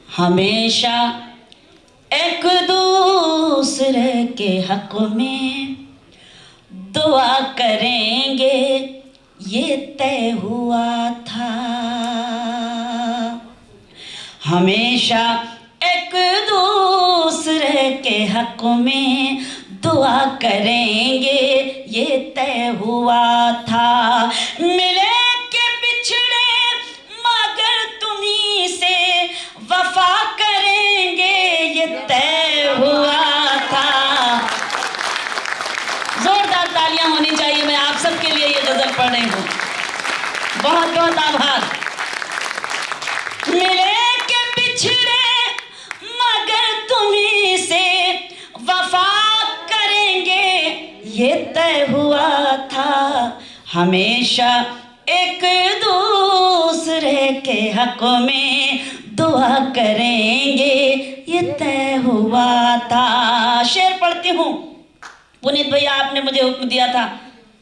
हमेशा एक दूसरे के हक में दुआ करेंगे ये तय हुआ था। हमेशा एक दूसरे के हक में दुआ करेंगे ये तय हुआ था। मिले के बिछड़े मगर तुम्ही से वफा करेंगे ये तय हुआ था। जोरदार तालियां होनी चाहिए। मैं आप सबके लिए ये गजल पढ़ रही हूँ। बहुत बहुत आभार। मिले के बिछड़े मगर तुम्ही से वफा करेंगे ये तय हुआ था। हमेशा एक दूसरे के हक में दुआ करेंगे ये तय हुआ था। शेर पढ़ती हूँ। पुनीत भैया आपने मुझे हुक्म दिया था,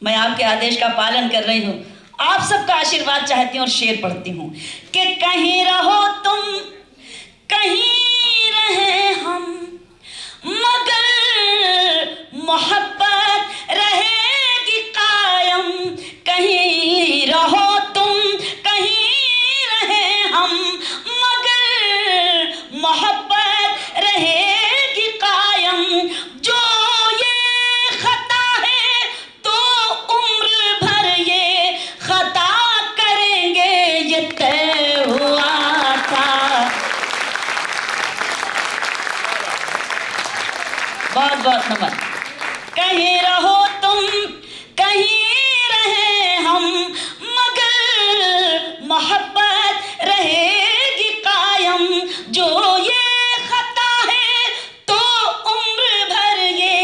मैं आपके आदेश का पालन कर रही हूँ। आप सबका आशीर्वाद चाहती हूँ और शेर पढ़ती हूँ कि कहीं रहो तुम कहीं रहे हम मगर मोहब्बत रहेगी कायम। कहीं रहो तुम कहीं रहे हम मगर मोहब्बत रहेगी कायम। जो ये खता है तो उम्र भर ये खता करेंगे ये तय हुआ था। बहुत बहुत नमन। कहीं रहो तुम कहीं रहे हम मगर मोहब्बत रहेगी कायम। जो ये खता है तो उम्र भर ये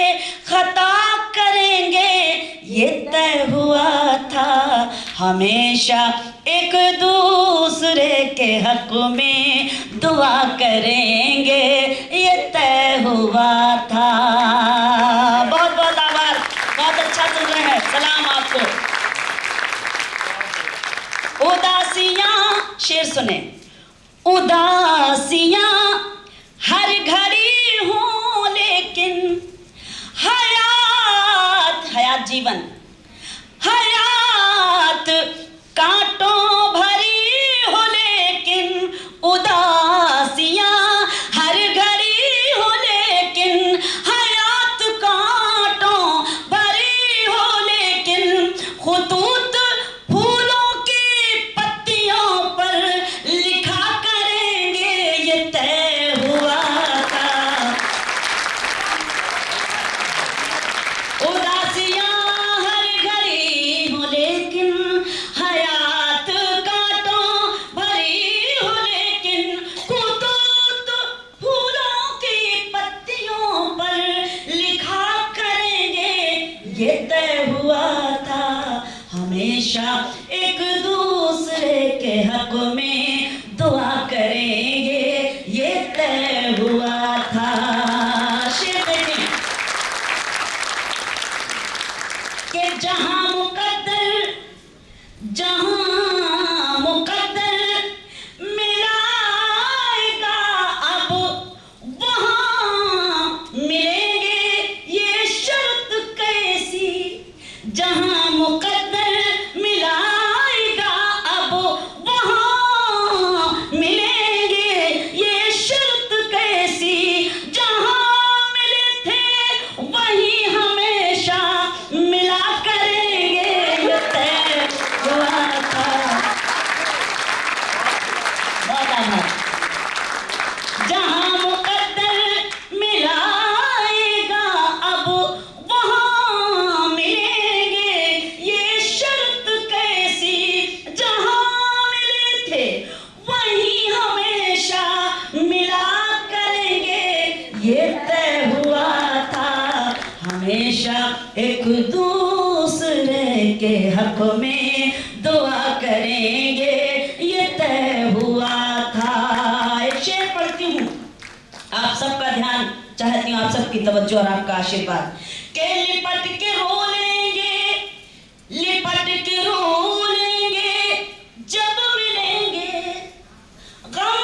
खता करेंगे ये तय हुआ था। हमेशा एक दूसरे के हक में दुआ करेंगे ये तय हुआ था। बहुत बहुत आभार। बहुत अच्छा सुन रहे हैं। सलाम आपको। उदासियां, शेर सुने। उदासियां हर घड़ी हूं लेकिन हयात, हयात जीवन, हयात कांटों भरी हो लेकिन उदासियां हर घड़ी हो लेकिन हयात कांटों भरी हो लेकिन खुतूत फूलों की पत्तियों पर लिखा करेंगे ये तय हुआ था। उदासियां हर घड़ी हो लेकिन हयात कांटों भरी हो लेकिन खुतूत फूलों की पत्तियों पर लिखा करेंगे ये तय हुआ था। हमेशा एक दूसरे के हक में दुआ करेंगे ये तय हुआ था। शेर देखें कि जहां मुकद्दर मिलाएगा अब वहां मिलेंगे ये शर्त कैसी। जहां मुकद्दर मिलाएगा अब वहां मिलेंगे ये शर्त कैसी। जहां मिले थे वहीं हमेशा मिला करेंगे ये तय हुआ था। बहुत आभार। जहां मुकद्दर मिलाएगा अब वहां मिलेंगे ये शर्त कैसी। जहां मिले थे वहीं हमेशा मिला करेंगे ये तय हुआ था। हमेशा एक दूसरे के हक में दुआ करेंगे ये तय हुआ था। एक शेर पढ़ती हूँ। आप सबका ध्यान चाहती हूँ, आप सबकी तवज्जो और आपका आशीर्वाद। के लिपट के रो लेंगे, लिपट के रो लेंगे जब मिलेंगे गम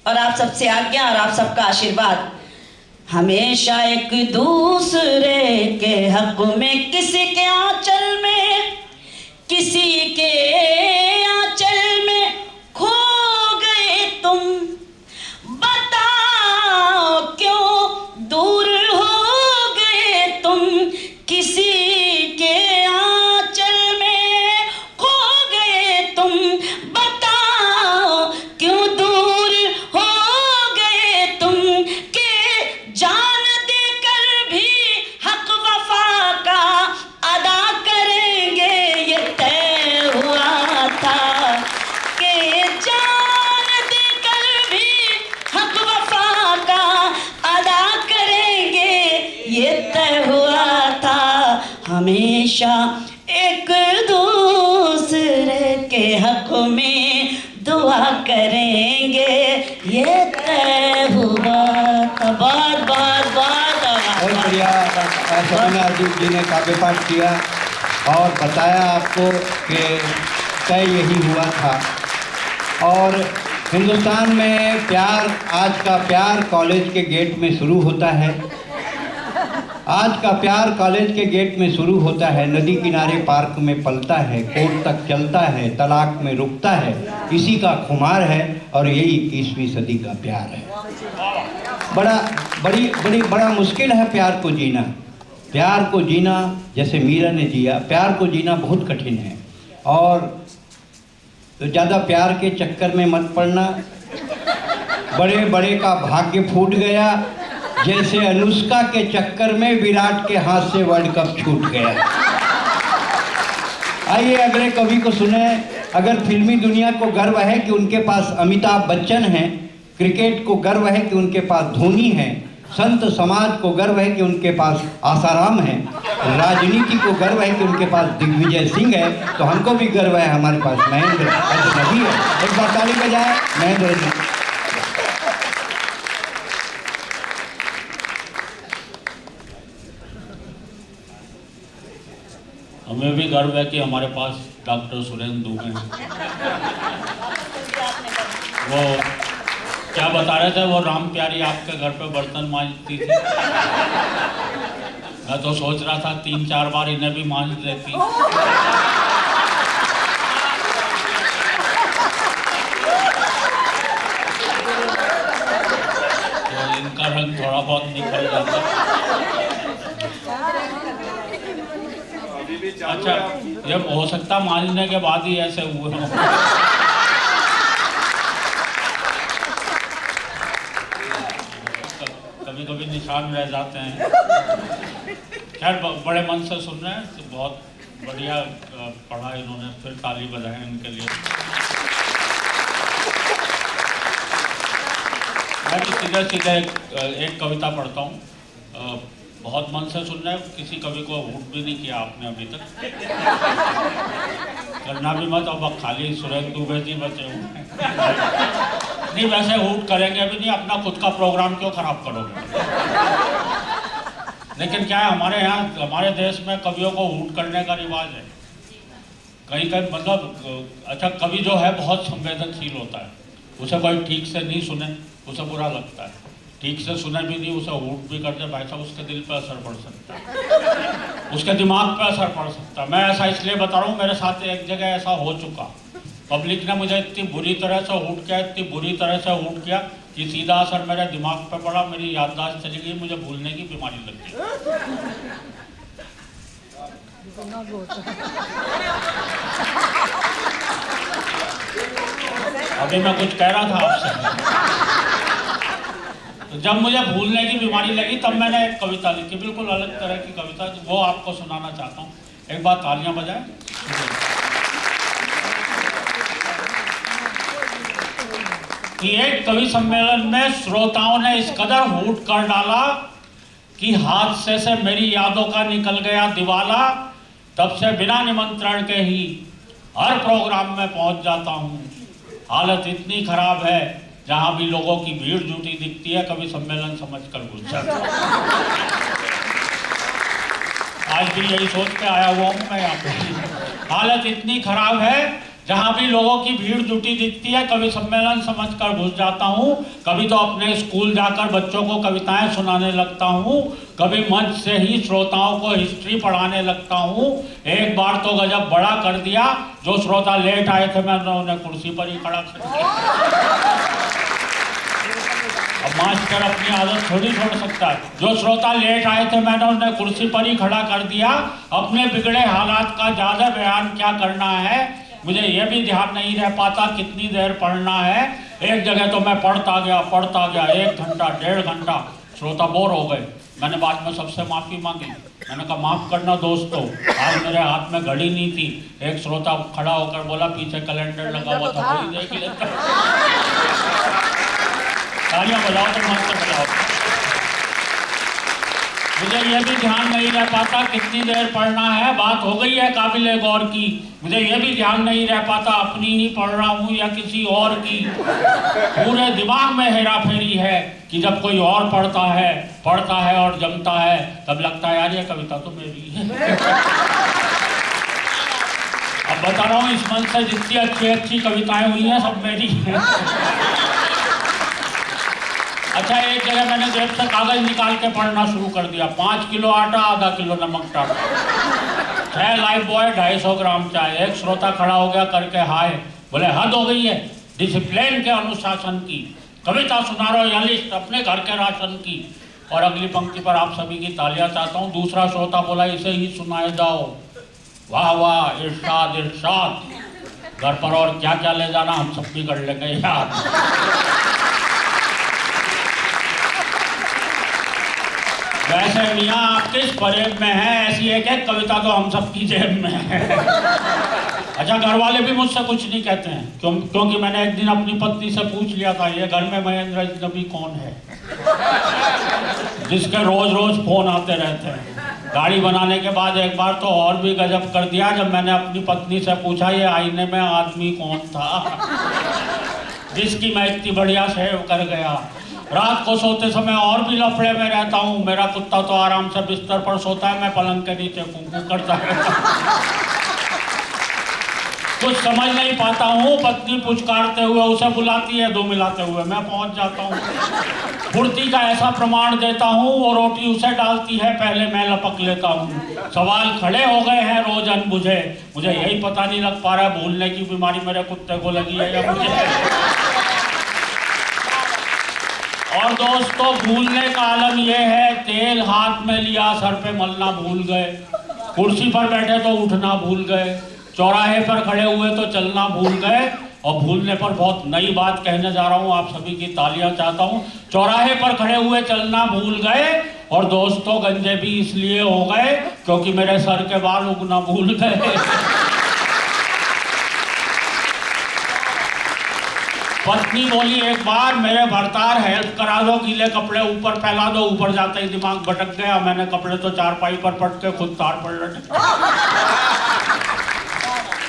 और आप सबसे आज्ञा और आप सबका आशीर्वाद, हमेशा एक दूसरे के हक में, किसी के आंचल में, किसी के आंचल में खो गए तुम, बताओ क्यों दूर हो गए तुम, किसी के आंचल में खो गए तुम, बताओ क्यों दूर हो गए तुम, के जान देकर भी हक वफा का अदा करेंगे ये तय हुआ था, के जान देकर भी हक वफा का अदा करेंगे ये तय हुआ था, हमेशा एक दूसरे के हक में दुआ करेंगे ये तय हुआ था। बहुत बहुत बहुत बढ़िया। समीना अजीत जी ने काव्य पाठ किया और बताया आपको कि तय यही हुआ था। और हिंदुस्तान में प्यार, आज का प्यार कॉलेज के गेट में शुरू होता है। आज का प्यार कॉलेज के गेट में शुरू होता है, नदी किनारे पार्क में पलता है, कोर्ट तक चलता है, तलाक में रुकता है, इसी का खुमार है और यही 21वीं सदी का प्यार है। बड़ा मुश्किल है प्यार को जीना। प्यार को जीना जैसे मीरा ने जिया, प्यार को जीना बहुत कठिन है। और तो ज़्यादा प्यार के चक्कर में मत पड़ना। बड़े बड़े का भाग्य फूट गया, जैसे अनुष्का के चक्कर में विराट के हाथ से वर्ल्ड कप छूट गया। आइए अगले कवि को सुने। अगर फिल्मी दुनिया को गर्व है कि उनके पास अमिताभ बच्चन हैं, क्रिकेट को गर्व है कि उनके पास धोनी है, संत समाज को गर्व है कि उनके पास आसाराम है, राजनीति को गर्व है कि उनके पास दिग्विजय सिंह है, तो हमको भी गर्व है हमारे पास महेंद्र अजनबी है। एक बार ताली बजाए महेंद्र अजनबी। हमें भी गर्व है कि हमारे पास डॉक्टर सुरेंद्र दुबे हैं। वो क्या बता रहे थे, वो राम प्यारी आपके घर पे बर्तन मांजती थी। मैं तो सोच रहा था 3-4 बार इन्हें भी मांज देती। तो इनका रंग थोड़ा बहुत निकल जाता। अच्छा, ये हो सकता मांजने के बाद ही ऐसे हुए हो। कभी कभी निशान रह जाते हैं। खैर बड़े मन से सुन रहे हैं, तो बहुत बढ़िया पढ़ा इन्होंने, फिर ताली बजाएं इनके लिए। मैं भी सीधे सीधे एक कविता पढ़ता हूँ। बहुत मन से सुन रहे हैं, किसी कवि को हूट भी नहीं किया आपने अभी तक। करना भी मत, अब खाली सुरेंद्र दुबे जी बचे हुए। नहीं, वैसे हूट करेंगे भी नहीं, अपना खुद का प्रोग्राम क्यों खराब करोगे। लेकिन क्या है, हमारे यहाँ हमारे देश में कवियों को हूट करने का रिवाज है। कहीं कहीं मतलब अच्छा, कवि जो है बहुत संवेदनशील होता है, उसे कोई ठीक से नहीं सुने उसे बुरा लगता है, ठीक से सुने भी नहीं उसे हूट भी कर दे, भाई साहब उसके दिल पे असर पड़ सकता है, उसके दिमाग पे असर पड़ सकता है। मैं ऐसा इसलिए बता रहा हूँ, मेरे साथ एक जगह ऐसा हो चुका। पब्लिक ने मुझे इतनी बुरी तरह से हूट किया, इतनी बुरी तरह से हूट किया कि सीधा असर मेरे दिमाग पे पड़ा, मेरी याददाश्त चली गई, मुझे भूलने की बीमारी लग गई। अभी मैं कुछ कह रहा था आपसे। तो जब मुझे भूलने की बीमारी लगी तब मैंने एक कविता लिखी, बिल्कुल अलग तरह की कविता, वो आपको सुनाना चाहता हूँ। एक बार तालियां बजाएं। कि एक कवि सम्मेलन में श्रोताओं ने इस कदर हूट कर डाला कि हादसे से मेरी यादों का निकल गया दिवाला। तब से बिना निमंत्रण के ही हर प्रोग्राम में पहुंच जाता हूं। हालत इतनी खराब है, जहां भी लोगों की भीड़ जुटी दिखती है, कवि सम्मेलन समझकर घुस जाता हूं। आज भी यही सोच के आया हुआ हूं मैं यहाँ पे। हालत इतनी खराब है, जहाँ भी लोगों की भीड़ जुटी दिखती है कभी सम्मेलन समझकर घुस जाता हूँ, कभी तो अपने स्कूल जाकर बच्चों को कविताएं सुनाने लगता हूँ, कभी मंच से ही श्रोताओं को हिस्ट्री पढ़ाने लगता हूँ। एक बार तो गजब बड़ा कर दिया, जो श्रोता लेट आए थे मैंने उन्हें कुर्सी पर ही खड़ा कर दिया। अब मास्टर अपनी आदत थोड़ी छोड़ सकता है। जो श्रोता लेट आए थे मैंने उन्हें कुर्सी पर ही खड़ा कर दिया। अपने बिगड़े हालात का ज़्यादा बयान क्या करना है, मुझे यह भी ध्यान नहीं रह पाता कितनी देर पढ़ना है। एक जगह तो मैं पढ़ता गया 1 घंटा 1.5 घंटा, श्रोता बोर हो गए। मैंने बाद में सबसे माफ़ी मांगी। मैंने कहा माफ़ करना दोस्तों, आज मेरे हाथ में घड़ी नहीं थी। एक श्रोता खड़ा होकर बोला पीछे कैलेंडर लगा हुआ था, वही देख लेता। तालियां बजाओ तो मस्त बजाओ। मुझे यह भी ध्यान नहीं रह पाता कितनी देर पढ़ना है, बात हो गई है काबिले गौर की। मुझे यह भी ध्यान नहीं रह पाता अपनी ही पढ़ रहा हूँ या किसी और की। पूरे दिमाग में हेरा फेरी है कि जब कोई और पढ़ता है और जमता है तब लगता है यार ये कविता तो मेरी है। अब बता रहा हूँ इस मंच से जितनी अच्छी कविताएं हुई हैं सब मेरी हैं। अच्छा, एक जगह मैंने जेब से कागज निकाल के पढ़ना शुरू कर दिया। 5 किलो आटा, आधा किलो नमक टाटा, 6 लाइफ बॉय, 250 ग्राम चाय। एक श्रोता खड़ा हो गया करके हाय, बोले हद हो गई है डिसिप्लिन के अनुशासन की, कविता सुना रहे हो या लिस्ट अपने घर के राशन की। और अगली पंक्ति पर आप सभी की तालियां चाहता हूँ। दूसरा श्रोता बोला इसे ही सुनाए जाओ। वाह वाह, इरशाद इरशाद। घर पर और क्या क्या ले जाना हम सब भी कर लेंगे यार। वैसे मियाँ आप किस परेब में हैं, ऐसी एक कविता तो हम सब की जेब में है। अच्छा, घर वाले भी मुझसे कुछ नहीं कहते हैं क्योंकि मैंने एक दिन अपनी पत्नी से पूछ लिया था ये घर में महेंद्र अजनबी कौन है जिसके रोज रोज फोन आते रहते हैं। गाड़ी बनाने के बाद एक बार तो और भी गजब कर दिया जब मैंने अपनी पत्नी से पूछा ये आईने में आदमी कौन था जिसकी मैं इतनी बढ़िया सेव कर गया। रात को सोते समय और भी लफड़े में रहता हूँ। मेरा कुत्ता तो आराम से बिस्तर पर सोता है, मैं पलंग के नीचे कुकू करता रहता हूँ। कुछ समझ नहीं पाता हूँ। पत्नी पुचकारते हुए उसे बुलाती है, 2 मिलाते हुए मैं पहुंच जाता हूँ। फुर्ती का ऐसा प्रमाण देता हूँ, वो रोटी उसे डालती है, पहले मैं लपक लेता हूँ। सवाल खड़े हो गए हैं रोज अनबुझे, मुझे यही पता नहीं लग पा रहा है भूलने की बीमारी मेरे कुत्ते को लगी है या मुझे। और दोस्तों, भूलने का आलम यह है, तेल हाथ में लिया सर पे मलना भूल गए, कुर्सी पर बैठे तो उठना भूल गए, चौराहे पर खड़े हुए तो चलना भूल गए। और भूलने पर बहुत नई बात कहने जा रहा हूँ, आप सभी की तालियां चाहता हूँ। चौराहे पर खड़े हुए चलना भूल गए। और दोस्तों, गंजे भी इसलिए हो गए क्योंकि मेरे सर के बाल उगना भूल गए। पत्नी बोली एक बार मेरे भरतार हेल्प करा दो, गीले कपड़े ऊपर फैला दो। ऊपर जाते ही दिमाग भटक गया, मैंने कपड़े तो चारपाई पर पट के खुद तार पर लटका।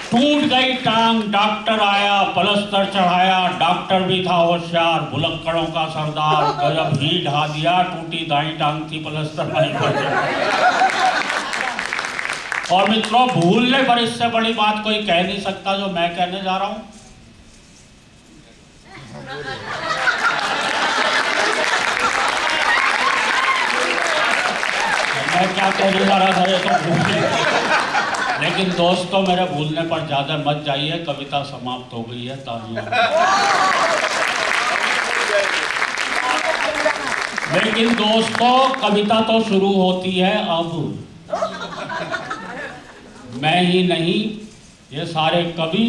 टूट गई टांग, डॉक्टर आया, पलस्तर चढ़ाया, डॉक्टर भी था होशियार, भुलक्कड़ों का सरदार, गजब ही ढा दिया, टूटी दाई टांग थी पलस्तर नहीं पर। और मित्रों, भूलने पर इससे बड़ी बात कोई कह नहीं सकता जो मैं कहने जा रहा हूं। मैं क्या कहने जा रहा था ये तो भूल गए। लेकिन दोस्तों, मेरे भूलने पर ज्यादा मत जाइए, कविता समाप्त हो गई है। तालियां। लेकिन दोस्तों, कविता तो शुरू होती है अब। मैं ही नहीं, ये सारे कवि,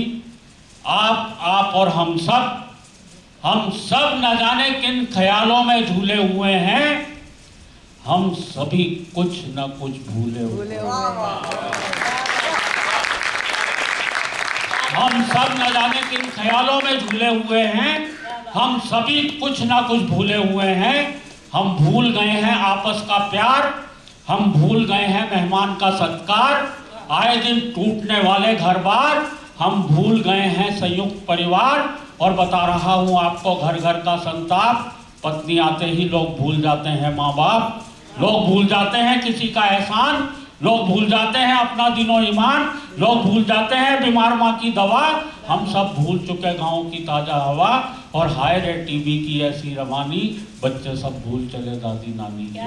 आप और हम सब न जाने किन ख्यालों में झूले हुए हैं। हम सभी कुछ न कुछ भूले हुए हम सब न जाने किन ख्यालों में झूले हुए हैं। हम सभी कुछ न कुछ भूले हुए हैं। हम भूल गए हैं आपस का प्यार, हम भूल गए हैं मेहमान का सत्कार, आए दिन टूटने वाले घर बार, हम भूल गए हैं संयुक्त परिवार। और बता रहा हूँ आपको घर घर का संताप, पत्नी आते ही लोग भूल जाते हैं माँ बाप, लोग भूल जाते हैं किसी का एहसान, लोग भूल जाते हैं अपना दिनो ईमान, लोग भूल जाते हैं बीमार माँ की दवा, हम सब भूल चुके गाँव की ताजा हवा, और हाय रे टीवी की ऐसी रवानी, बच्चे सब भूल चले दादी नानी की।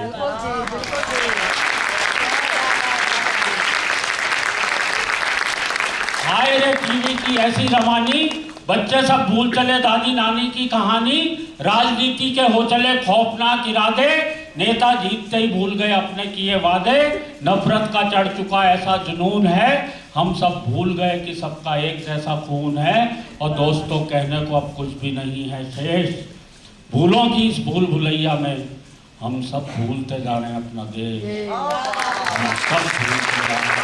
हाय रे टीवी की ऐसी रवानी, बच्चे सब भूल चले दादी नानी की कहानी, राजनीति के हो चले खौफनाक इरादे, नेता जीतते ही भूल गए अपने किए वादे, नफरत का चढ़ चुका ऐसा जुनून है, हम सब भूल गए कि सबका एक जैसा खून है, और दोस्तों कहने को अब कुछ भी नहीं है शेष, भूलों की इस भूल भुलैया में हम सब भूलते जा रहे हैं अपना देश, हम सब भूलते जा रहे हैं।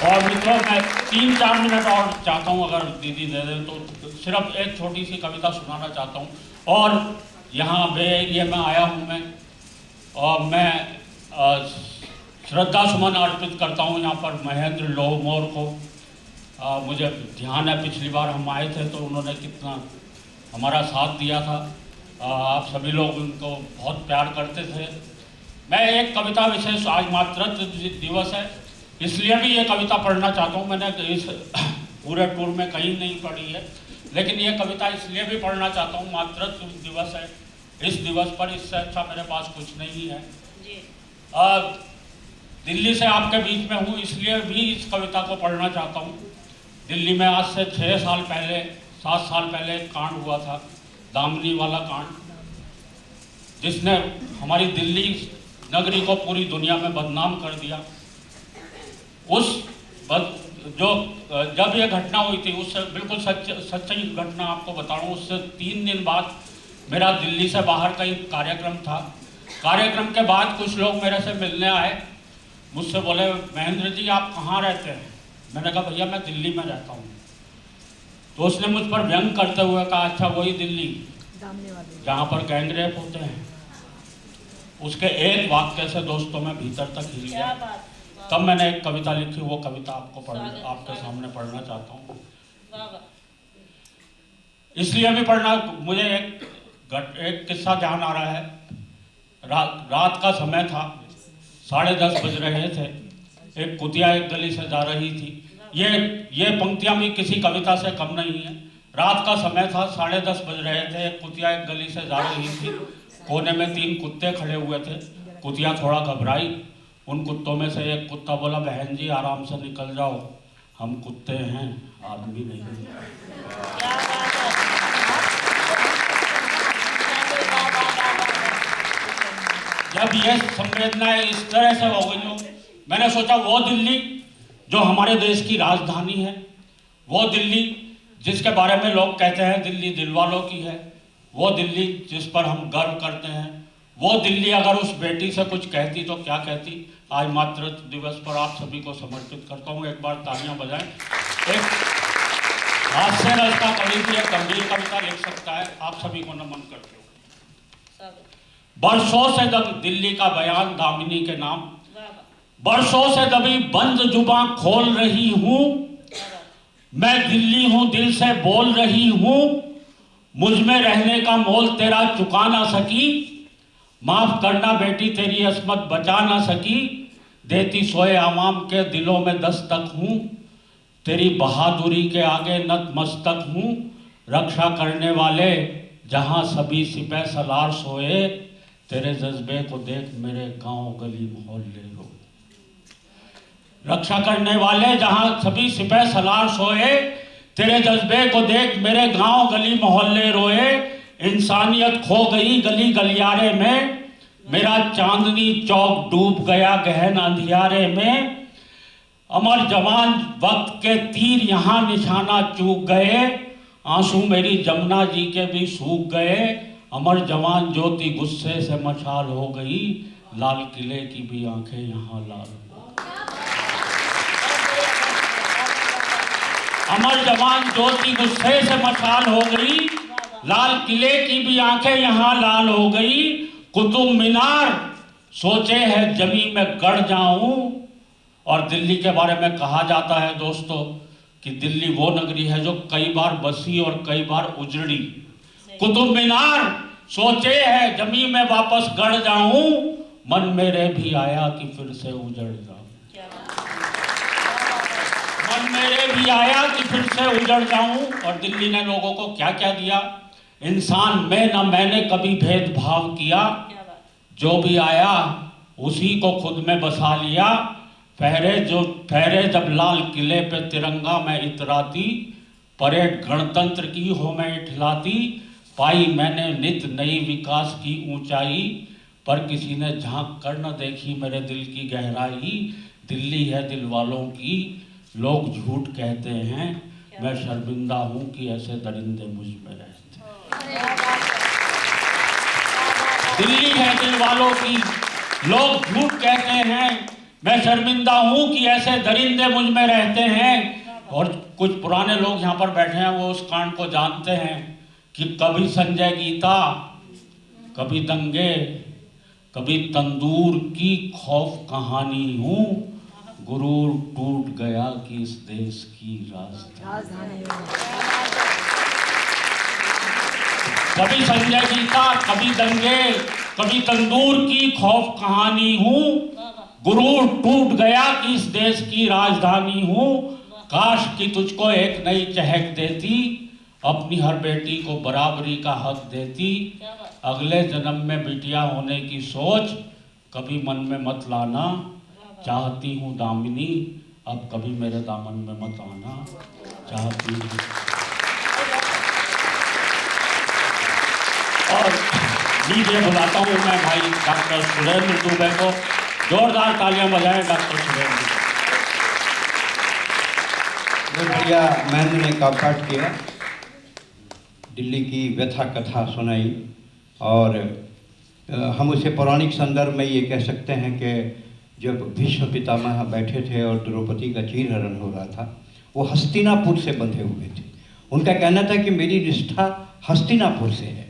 और मित्रों, मैं 3-4 मिनट और चाहता हूँ, अगर दीदी दे दें तो सिर्फ एक छोटी सी कविता सुनाना चाहता हूँ। और यहाँ बे एरिया में आया हूँ मैं, और मैं श्रद्धा सुमन अर्पित करता हूँ यहाँ पर महेंद्र लोहमोर को। मुझे ध्यान है पिछली बार हम आए थे तो उन्होंने कितना हमारा साथ दिया था, आप सभी लोग उनको बहुत प्यार करते थे। मैं एक कविता विशेष, आज मातृत्व दिवस है इसलिए भी ये कविता पढ़ना चाहता हूँ। मैंने इस पूरे टूर में कहीं नहीं पढ़ी है, लेकिन ये कविता इसलिए भी पढ़ना चाहता हूँ, मातृत्व दिवस है, इस दिवस पर इससे अच्छा मेरे पास कुछ नहीं है। दिल्ली से आपके बीच में हूँ इसलिए भी इस कविता को पढ़ना चाहता हूँ। दिल्ली में आज से 6 साल पहले, 7 साल पहले एक कांड हुआ था, दामिनी वाला कांड, जिसने हमारी दिल्ली नगरी को पूरी दुनिया में बदनाम कर दिया। जब ये घटना हुई थी, उससे बिल्कुल सच्ची घटना आपको बता रहा हूँ, उससे 3 दिन बाद मेरा दिल्ली से बाहर कहीं कार्यक्रम था। कार्यक्रम के बाद कुछ लोग मेरे से मिलने आए, मुझसे बोले महेंद्र जी आप कहाँ रहते हैं? मैंने कहा भैया मैं दिल्ली में रहता हूँ। तो उसने मुझ पर व्यंग करते हुए कहा अच्छा वही दिल्ली जहाँ पर गैंगरेप होते हैं। उसके एक वाक्य से दोस्तों में भीतर तक हिल गया। तब मैंने एक कविता लिखी, वो कविता आपके सामने पढ़ना चाहता हूँ। इसलिए भी पढ़ना, मुझे एक किस्सा ध्यान आ रहा है। रात का समय था, 10:30 बज रहे थे। एक कुतिया एक गली से जा रही थी। ये पंक्तियां भी किसी कविता से कम नहीं है। रात का समय था, 10:30 बज रहे थे। एक कुतिया एक गली से जा रही थी। कोने में 3 कुत्ते खड़े हुए थे। कुतिया थोड़ा घबराई। उन कुत्तों में से एक कुत्ता बोला बहन जी आराम से निकल जाओ, हम कुत्ते हैं, आदमी नहीं। जब ये संवेदनाएं इस तरह से हो गई हो, मैंने सोचा वो दिल्ली जो हमारे देश की राजधानी है, वो दिल्ली जिसके बारे में लोग कहते हैं दिल्ली दिलवालों की है, वो दिल्ली जिस पर हम गर्व करते हैं, वो दिल्ली अगर उस बेटी से कुछ कहती तो क्या कहती। आज मातृत्व दिवस पर आप सभी को समर्पित करता हूँ। एक बार तालियां बजाएं। एक हास्य रस का कवि भी एक गंभीर कविता लिख सकता है। आप सभी को नमन करते हो। बरसों से दिल्ली का बयान दामिनी के नाम, बरसों से दबी बंद जुबां खोल रही हूँ, मैं दिल्ली हूँ दिल से बोल रही हूँ, मुझ में रहने का मोल तेरा चुका ना सकी, माफ करना बेटी तेरी अस्मत बचा ना सकी, देती सोए आवाम के दिलों में दस्तक हूँ, तेरी बहादुरी के आगे नतमस्तक हूँ, रक्षा करने वाले जहाँ सभी सिपह सलार सोए, तेरे जज्बे को देख मेरे गांव गली मोहल्ले रो। रक्षा करने वाले जहाँ सभी सिपह सलार सोए, तेरे जज्बे को देख मेरे गांव गली मोहल्ले रोए, इंसानियत खो गई गली गलियारे में, मेरा चांदनी चौक डूब गया गहन अंधियारे में, अमर जवान वक्त के तीर यहाँ निशाना चूक गए, आंसू मेरी जमुना जी के भी सूख गए, अमर जवान ज्योति गुस्से से मशाल हो गई, लाल किले की भी आंखें यहाँ लाल हो गई। अमर जवान ज्योति गुस्से से मशाल हो गई, लाल किले की भी आंखें यहाँ लाल हो गई, कुतुब मीनार सोचे है जमी में गड़ जाऊं। और दिल्ली के बारे में कहा जाता है दोस्तों कि दिल्ली वो नगरी है जो कई बार बसी और कई बार उजड़ी। कुतुब मीनार सोचे है जमी में वापस गड़ जाऊं, मन मेरे भी आया कि फिर से उजड़ जाऊं, मन मेरे भी आया कि फिर से उजड़ जाऊं। और दिल्ली ने लोगों को क्या क्या दिया, इंसान में न मैंने कभी भेदभाव किया, जो भी आया उसी को खुद में बसा लिया। फहरे जब लाल किले पे तिरंगा मैं इतराती, परेड गणतंत्र की हो मैं इठलाती, पाई मैंने नित नई विकास की ऊंचाई, पर किसी ने झांक कर न देखी मेरे दिल की गहराई। दिल्ली है दिल वालों की, लोग झूठ कहते हैं, मैं शर्मिंदा हूं कि ऐसे दरिंदे मुझ में रहते हैं। दिल्ली है दिल वालों की, लोग झूठ कहते हैं, मैं शर्मिंदा हूं कि ऐसे दरिंदे मुझ में रहते हैं। और कुछ पुराने लोग यहाँ पर बैठे हैं, वो उस कांड को जानते हैं कि कभी संजय गीता, कभी दंगे, कभी तंदूर की खौफ कहानी हूं, गुरूर टूट गया कि इस देश की राजधानी। कभी संजय गीता, कभी दंगे, कभी तंदूर की खौफ कहानी हूं, गुरूर टूट गया कि इस देश की राजधानी हूं। काश कि तुझको एक नई चहक देती, अपनी हर बेटी को बराबरी का हक देती। अगले जन्म में बिटिया होने की सोच कभी मन में मत लाना, चाहती हूँ दामिनी अब कभी मेरे दामन में मत आना, चाहती हूँ। और लीजिए बुलाता हूँ मैं भाई डॉक्टर सुरेंद्र दुबे को, जोरदार तालियां बजाएं डॉक्टर सुरेंद्र। बहुत बढ़िया महेंद्र ने काव्य पाठ किया, दिल्ली की व्यथा कथा सुनाई। और हम उसे पौराणिक संदर्भ में ये कह सकते हैं कि जब भीष्म पितामह बैठे थे और द्रौपदी का चीरहरण हो रहा था, वो हस्तिनापुर से बंधे हुए थे। उनका कहना था कि मेरी निष्ठा हस्तिनापुर से है।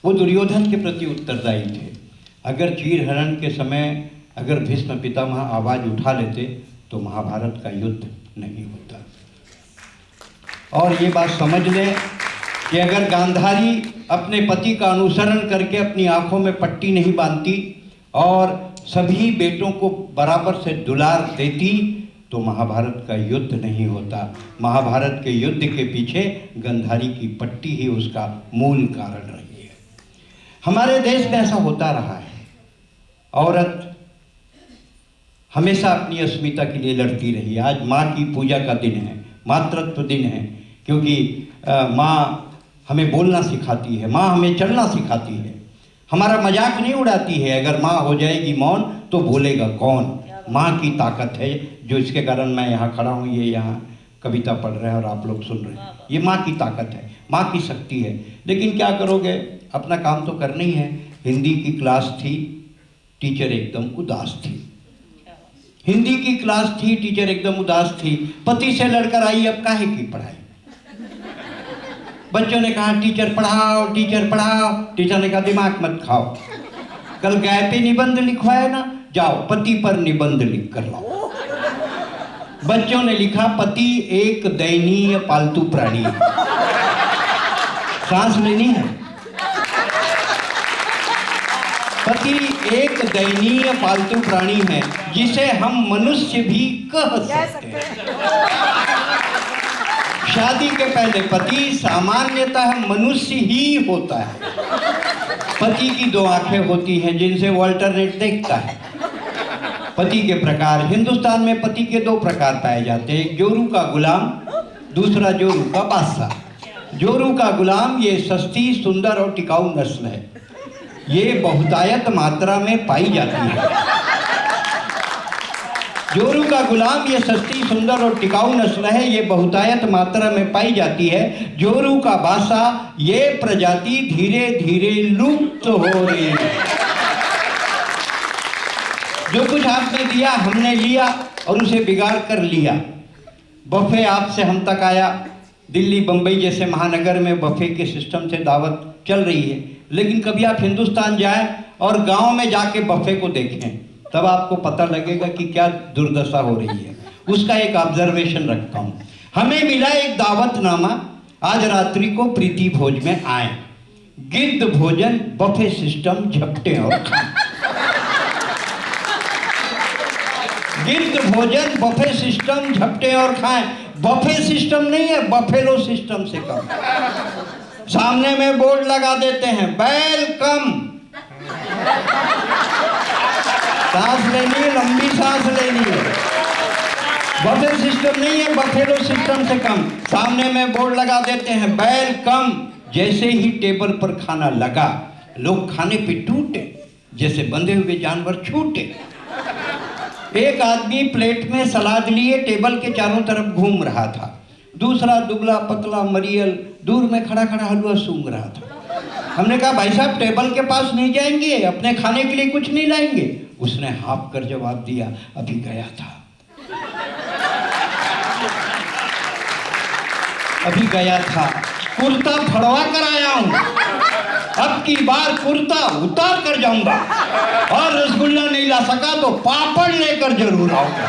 वो दुर्योधन के प्रति उत्तरदायी थे। अगर चीरहरण के समय अगर भीष्म पितामह आवाज़ उठा लेते तो महाभारत का युद्ध नहीं होता। और ये बात समझ लें कि अगर गांधारी अपने पति का अनुसरण करके अपनी आंखों में पट्टी नहीं बांधती और सभी बेटों को बराबर से दुलार देती तो महाभारत का युद्ध नहीं होता। महाभारत के युद्ध के पीछे गांधारी की पट्टी ही उसका मूल कारण रही है। हमारे देश में ऐसा होता रहा है, औरत हमेशा अपनी अस्मिता के लिए लड़ती रही। आज माँ की पूजा का दिन है, मातृत्व दिन है, क्योंकि माँ हमें बोलना सिखाती है, माँ हमें चलना सिखाती है, हमारा मजाक नहीं उड़ाती है। अगर माँ हो जाएगी मौन तो बोलेगा कौन। माँ की ताकत है जो इसके कारण मैं यहाँ खड़ा हूँ, ये यहाँ कविता पढ़ रहे हैं और आप लोग सुन रहे हैं। ये माँ की ताकत है, माँ की शक्ति है। लेकिन क्या करोगे, अपना काम तो करना ही है। हिंदी की क्लास थी, टीचर एकदम उदास थी। हिंदी की क्लास थी, टीचर एकदम उदास थी। पति से लड़कर आई, अब काहे की पढ़ाई। बच्चों ने कहा टीचर पढ़ाओ, टीचर पढ़ाओ। टीचर ने कहा दिमाग मत खाओ, कल गाय पे निबंध लिखवाया ना, जाओ पति पर निबंध लिख कर लाओ। बच्चों ने लिखा पति एक दयनीय पालतू प्राणी है। सांस लेनी है। पति एक दयनीय पालतू प्राणी है जिसे हम मनुष्य भी कह सकते हैं। शादी के पहले पति सामान्यतः मनुष्य ही होता है। पति की दो आंखें होती हैं जिनसे वो अल्टरनेट देखता है। पति के प्रकार, हिंदुस्तान में पति के दो प्रकार पाए जाते हैं, एक जोरू का गुलाम, दूसरा जोरू का बादशाह। जोरू का गुलाम ये सस्ती, सुंदर और टिकाऊ नस्ल है। ये बहुतायत मात्रा में पाई जाती है। जोरू का गुलाम ये सस्ती, सुंदर और टिकाऊ नस्ल है, ये बहुतायत मात्रा में पाई जाती है। जोरू का बादशाह ये प्रजाति धीरे धीरे लुप्त हो रही है। जो कुछ आपने दिया हमने लिया और उसे बिगाड़ कर लिया। बफे आपसे हम तक आया। दिल्ली, बम्बई जैसे महानगर में बफे के सिस्टम से दावत चल रही है, लेकिन कभी आप हिंदुस्तान जाएं और गांव में जाके बफे को देखें, तब आपको पता लगेगा कि क्या दुर्दशा हो रही है। उसका एक ऑब्जर्वेशन रखता हूँ। हमें मिला एक दावतनामा, आज रात्रि को प्रीति भोज में आए, गिद्ध भोजन, बफे सिस्टम, झपटे और गिफ्ट भोजन, बफे सिस्टम, झपटे और खाएं। बफे सिस्टम नहीं है, बफेलो सिस्टम से कम। सामने में बोर्ड लगा देते हैं, वेलकम। सांस लेनी है, लंबी सांस लेनी है। बफे सिस्टम नहीं है, बफेलो सिस्टम से कम। सामने में बोर्ड लगा देते हैं, वेलकम। जैसे ही टेबल पर खाना लगा, लोग खाने पे टूटे, जैसे बंधे हुए जानवर छूटे। एक आदमी प्लेट में सलाद लिए टेबल के चारों तरफ घूम रहा था। दूसरा दुबला पतला मरियल दूर में खड़ा खड़ा हलवा सूंघ रहा था। हमने कहा, भाई साहब टेबल के पास नहीं जाएंगे, अपने खाने के लिए कुछ नहीं लाएंगे? उसने हाँफ कर जवाब दिया, अभी गया था, अभी गया था। कुर्ता फड़वा कर आया हूं, अब की बार कुर्ता उतार कर जाऊंगा, और रसगुल्ला नहीं ला सका तो पापड़ लेकर जरूर आऊंगा।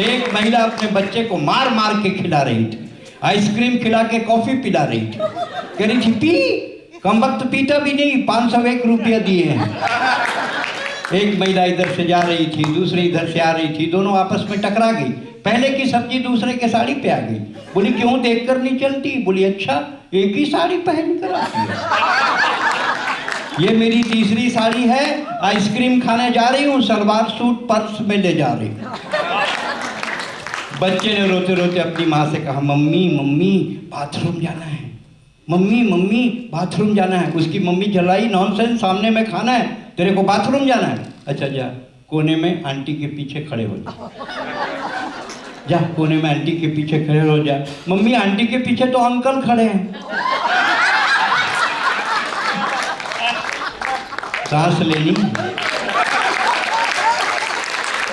एक महिला अपने बच्चे को मार मार के खिला रही थी, आइसक्रीम खिला के कॉफी पिला रही थी। कह रही थी, पी, कम वक्त पीता भी नहीं, 501 रुपया दिए हैं। एक महिला इधर से जा रही थी, दूसरी इधर से आ रही थी, दोनों आपस में टकरा गई। पहले की सब्जी दूसरे के साड़ी पे आ गई। बोली, क्यों देखकर नहीं चलती? बोली, अच्छा, एक ही साड़ी पहन कर आती है। ये मेरी तीसरी साड़ी है, आइसक्रीम खाने जा रही हूँ, सलवार सूट पर्स में ले जा रही हूँ। बच्चे ने रोते रोते अपनी माँ से कहा, मम्मी मम्मी बाथरूम जाना है, मम्मी मम्मी बाथरूम जाना है। उसकी मम्मी जलाई, नॉनसेंस, सामने में खाना है, तेरे को बाथरूम जाना है? अच्छा जा, कोने में आंटी के पीछे खड़े हो जा, जा कोने में आंटी के पीछे खड़े हो जा। मम्मी आंटी के पीछे तो अंकल खड़े हैं। सांस लेनी।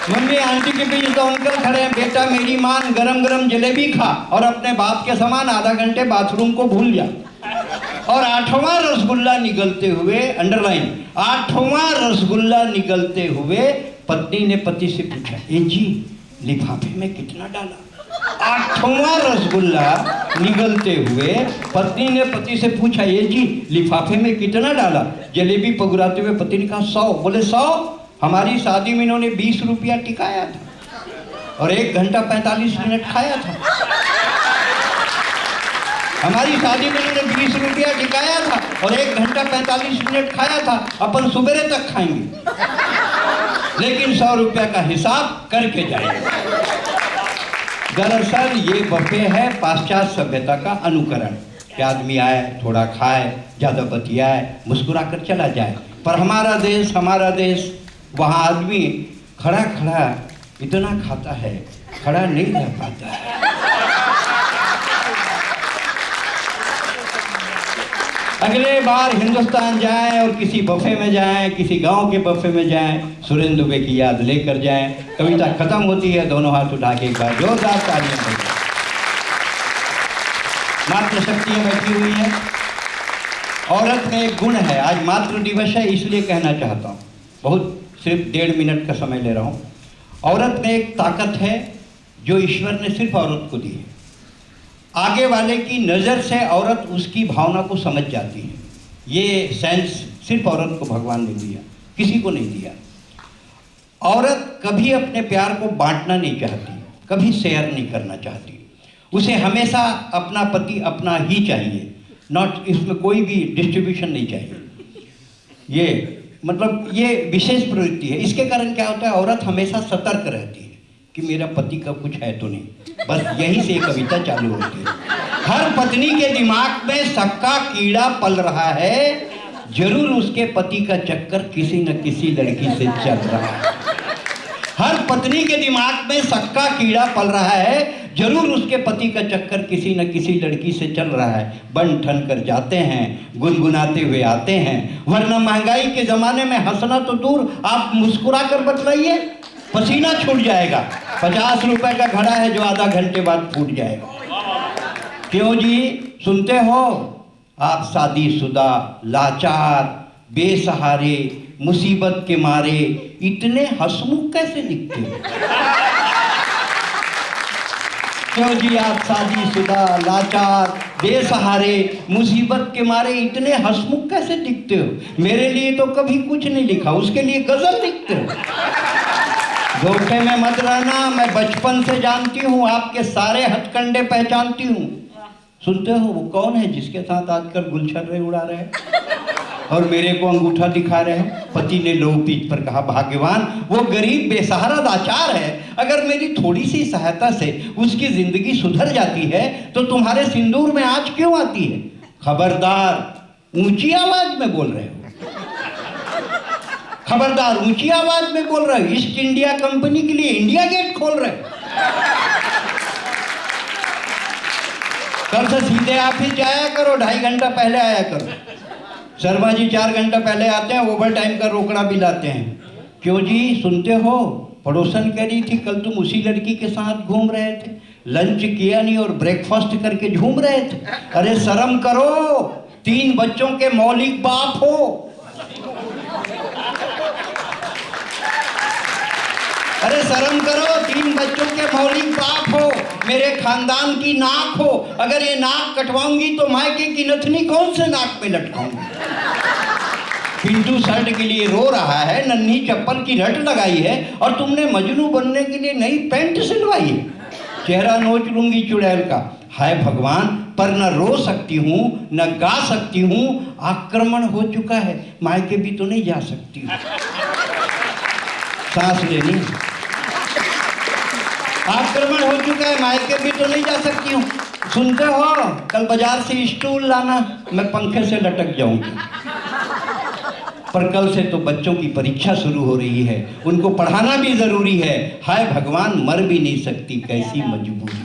मम्मी आंटी के पीछे तो अंकल खड़े हैं। बेटा मेरी मान, गरम गरम जलेबी खा और अपने बाप के समान आधा घंटे बाथरूम को भूल जा। और 8वां रसगुल्ला निगलते हुए, अंडरलाइन, 8वां रसगुल्ला निगलते हुए पत्नी ने पति से पूछा, ए जी लिफाफे में कितना डाला? 8वां रसगुल्ला निगलते हुए पत्नी ने पति से पूछा, ये जी लिफाफे में कितना डाला? जलेबी पगुराते हुए पति ने कहा, 100। बोले 100? हमारी शादी में इन्होंने 20 रुपया टिकाया था और 1 घंटा 45 मिनट खाया था। हमारी शादी में इन्होंने 20 रुपया टिकाया था और 1 घंटा 45 मिनट खाया था। अपन सुबह तक खाएंगे, लेकिन 100 रुपया का हिसाब करके जाएंगे। दरअसल ये बफे है पाश्चात्य सभ्यता का अनुकरण, कि आदमी आए, थोड़ा खाए, ज़्यादा बतियाए, मुस्कुरा कर चला जाए। पर हमारा देश, वहाँ आदमी खड़ा खड़ा इतना खाता है, खड़ा नहीं रह पाता है। अगले बार हिंदुस्तान जाएं और किसी बफे में जाएं, किसी गांव के बफे में जाएं, सुरेंद्र दुबे की याद लेकर जाएं। कविता खत्म होती है, दोनों हाथ उठा के एक बार जोरदार तालियां बजाएं। मातृशक्तियां बैठी हुई हैं। औरत में एक गुण है, आज मातृ दिवस है इसलिए कहना चाहता हूँ, बहुत सिर्फ 1.5 मिनट का समय ले रहा हूँ। औरत में एक ताकत है जो ईश्वर ने सिर्फ औरत को दी है। आगे वाले की नज़र से औरत उसकी भावना को समझ जाती है। ये सेंस सिर्फ औरत को भगवान ने दिया, किसी को नहीं दिया। औरत कभी अपने प्यार को बांटना नहीं चाहती, कभी शेयर नहीं करना चाहती। उसे हमेशा अपना पति अपना ही चाहिए, नॉट, इसमें कोई भी डिस्ट्रीब्यूशन नहीं चाहिए। ये विशेष प्रवृत्ति है। इसके कारण क्या होता है, औरत हमेशा सतर्क रहती है कि मेरा पति का कुछ है तो नहीं। बस यहीं से कविता चालू होती है। हर पत्नी के दिमाग में शक का कीड़ा पल रहा है, जरूर उसके पति का चक्कर किसी न किसी लड़की से चल रहा है। हर पत्नी के दिमाग में शक का कीड़ा पल रहा है, जरूर उसके पति का चक्कर किसी न किसी लड़की से चल रहा है। बन ठन कर जाते हैं, गुनगुनाते हुए आते हैं, वरना महंगाई के ज़माने में हंसना तो दूर, आप मुस्कुरा कर बतलाइए, पसीना छूट जाएगा। 50 रुपए का घड़ा है जो आधा घंटे बाद फूट जाएगा। क्यों जी, सुनते हो? आप शादीशुदा, लाचार, बेसहारे, मुसीबत के मारे इतने हंसमुख कैसे दिखते हो? क्यों जी आप शादीशुदा, लाचार, बेसहारे, मुसीबत के मारे इतने हंसमुख कैसे दिखते हो? मेरे लिए तो कभी कुछ नहीं लिखा, उसके लिए गजल लिखते हो। धोखे में मत रहना, मैं बचपन से जानती हूँ, आपके सारे हथकंडे पहचानती हूँ। सुनते हो वो कौन है जिसके साथ आजकल गुलछर्रे उड़ा रहे हैं और मेरे को अंगूठा दिखा रहे हैं? पति ने लो पीठ पर कहा, भाग्यवान वो गरीब बेसहारा लाचार है, अगर मेरी थोड़ी सी सहायता से उसकी जिंदगी सुधर जाती है तो तुम्हारे सिंदूर में आँच क्यों आती है? खबरदार, ऊंची आवाज में बोल रहे हो, खबरदार, ऊंची आवाज में बोल रहे हो। ईस्ट इंडिया कंपनी के लिए इंडिया गेट खोल रहे हो। कल से सीधे ऑफिस जाया करो, 2.5 घंटा पहले आया करो। शर्मा जी 4 घंटा पहले आते हैं, ओवर टाइम का रोकड़ा भी लाते हैं। क्यों जी, सुनते हो? पड़ोसन कह रही थी कल तुम उसी लड़की के साथ घूम रहे थे, लंच किया नहीं और ब्रेकफास्ट करके झूम रहे थे। अरे शर्म करो, 3 बच्चों के मौलिक बाप हो। अरे शर्म करो, 3 बच्चों के मौलिक बाप हो, मेरे खानदान की नाक हो। अगर ये नाक कटवाऊंगी तो मायके की नथनी कौन से नाक पे लटकाऊंगी? पिंटू शर्ट के लिए रो रहा है, नन्ही चप्पल की रट लगाई है और तुमने मजनू बनने के लिए नई पैंट सिलवाई है। चेहरा नोच लूंगी चुड़ैल का। हाय भगवान, पर न रो सकती हूँ न गा सकती हूँ, आक्रमण हो चुका है, मायके भी तो नहीं जा सकती हूँ। सांस लेनी, आक्रमण हो चुका है, मायके भी तो नहीं जा सकती हूँ। सुनते हो? कल बाजार से स्टूल लाना, मैं पंखे से लटक जाऊंगी। पर कल से तो बच्चों की परीक्षा शुरू हो रही है, उनको पढ़ाना भी जरूरी है। हाय भगवान, मर भी नहीं सकती, कैसी मजबूरी है।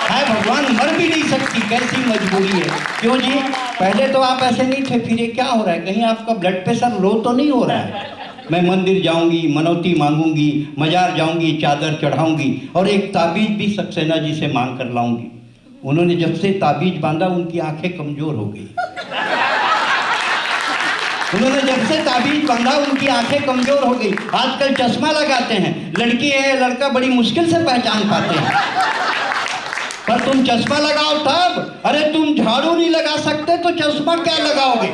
हाय भगवान, मर भी नहीं सकती, कैसी मजबूरी है। क्यों जी, पहले तो आप ऐसे नहीं थे, फिर ये क्या हो रहा है? कहीं आपका ब्लड प्रेशर लो तो नहीं हो रहा है? मैं मंदिर जाऊंगी, मनौती मांगूंगी, मजार जाऊंगी, चादर चढ़ाऊंगी और एक ताबीज भी सक्सेना जी से मांग कर लाऊंगी। उन्होंने जब से ताबीज बांधा उनकी आंखें कमजोर हो गई। उन्होंने जब से ताबीज बांधा उनकी आंखें कमजोर हो गई। आजकल चश्मा लगाते हैं, लड़की है लड़का बड़ी मुश्किल से पहचान पाते हैं। पर तुम चश्मा लगाओ तब, अरे तुम झाड़ू नहीं लगा सकते तो चश्मा क्या लगाओगे?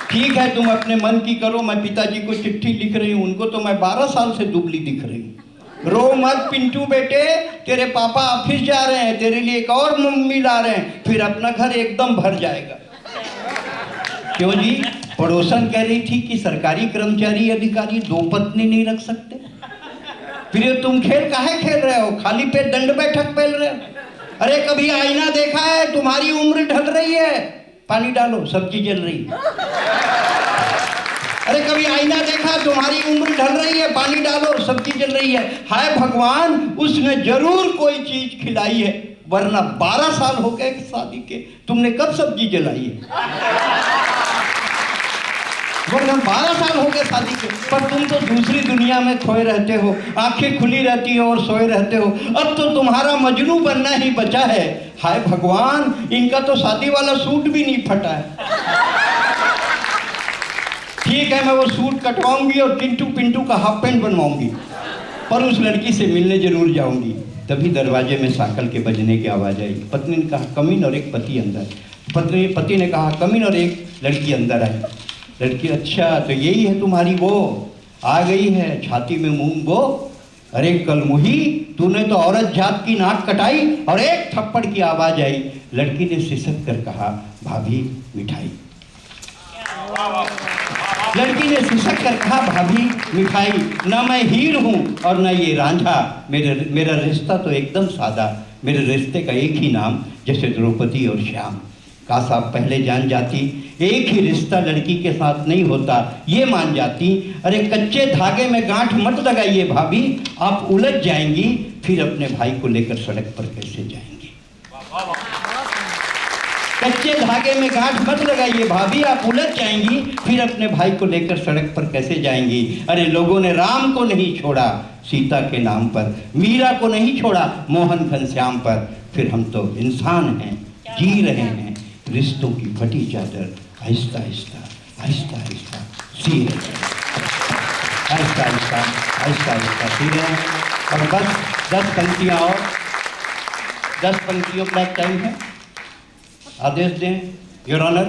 ठीक है, तुम अपने मन की करो। मैं पिताजी को चिट्ठी लिख रही हूँ, उनको तो मैं 12 साल से दुबली दिख रही हूँ। रो मत पिंटू बेटे, तेरे पापा ऑफिस जा रहे हैं, तेरे लिए एक और मम्मी ला रहे हैं, फिर अपना घर एकदम भर जाएगा। क्यों जी, पड़ोसन कह रही थी कि सरकारी कर्मचारी अधिकारी 2 पत्नी नहीं रख सकते। फिर तुम खेल काहे खेल रहे हो? खाली पेट दंड बैठक पेल रहे हो? अरे कभी आईना देखा है? तुम्हारी उम्र ढल रही है, पानी डालो, सब्जी जल रही है। अरे कभी आईना देखा? तुम्हारी उम्र ढल रही है, पानी डालो, सब्जी जल रही है। हाय भगवान, उसने जरूर कोई चीज खिलाई है, वरना 12 साल हो गए शादी के, तुमने कब सब्जी जलाई है? वरना 12 साल हो गए शादी के, पर तुम तो दूसरी दुनिया में खोए रहते हो, आंखें खुली रहती हो और सोए रहते हो। अब तो तुम्हारा मजनू बनना ही बचा है। हाय भगवान, इनका तो शादी वाला सूट भी नहीं फटा है। ठीक है, मैं वो सूट कटवाऊंगी और टिंटू पिंटू का हाफ पैंट बनवाऊंगी, पर उस लड़की से मिलने जरूर जाऊंगी। तभी दरवाजे में साकल के बजने की आवाज आई। पत्नी ने कहा कमीन और एक पति अंदर। पति ने कहा कमीन और एक लड़की अंदर आई। लड़की, अच्छा तो यही है तुम्हारी वो, आ गई है छाती में मूंग वो। अरे कलमुही, तूने तो औरत जात की नाक कटाई। और एक थप्पड़ की आवाज आई। लड़की ने सिसक कर कहा, भाभी मिठाई। लड़की ने सिसक कर कहा, भाभी मिठाई। ना मैं हीर हूँ और ना ये रांझा, मेरा रिश्ता तो एकदम सादा। मेरे रिश्ते का एक ही नाम, जैसे द्रौपदी और श्याम। काश आप पहले जान जाती, एक ही रिश्ता लड़की के साथ नहीं होता, ये मान जाती। अरे कच्चे धागे में गांठ मत लगाइए भाभी, आप उलझ जाएंगी, फिर अपने भाई को लेकर सड़क पर कैसे जाएंगी? कच्चे धागे में गांठ मत लगाइए भाभी, आप उलझ जाएंगी, फिर अपने भाई को लेकर सड़क पर कैसे जाएंगी? अरे लोगों ने राम को नहीं छोड़ा सीता के नाम पर, मीरा को नहीं छोड़ा मोहन घनश्याम पर, फिर हम तो इंसान हैं, जी रहे हैं रिश्तों की फटी चादर आहिस्ता आहिस्ता आहिस्ता आहिस्ता सी रहे हैं, आहिस्ता आहिस्ता आहिस्ता आहिस्ता सी रहे हैं। और बस 10 पंक्तियाँ और 10 पंक्तियों का चाहिए, आदेश दें योर ऑनर।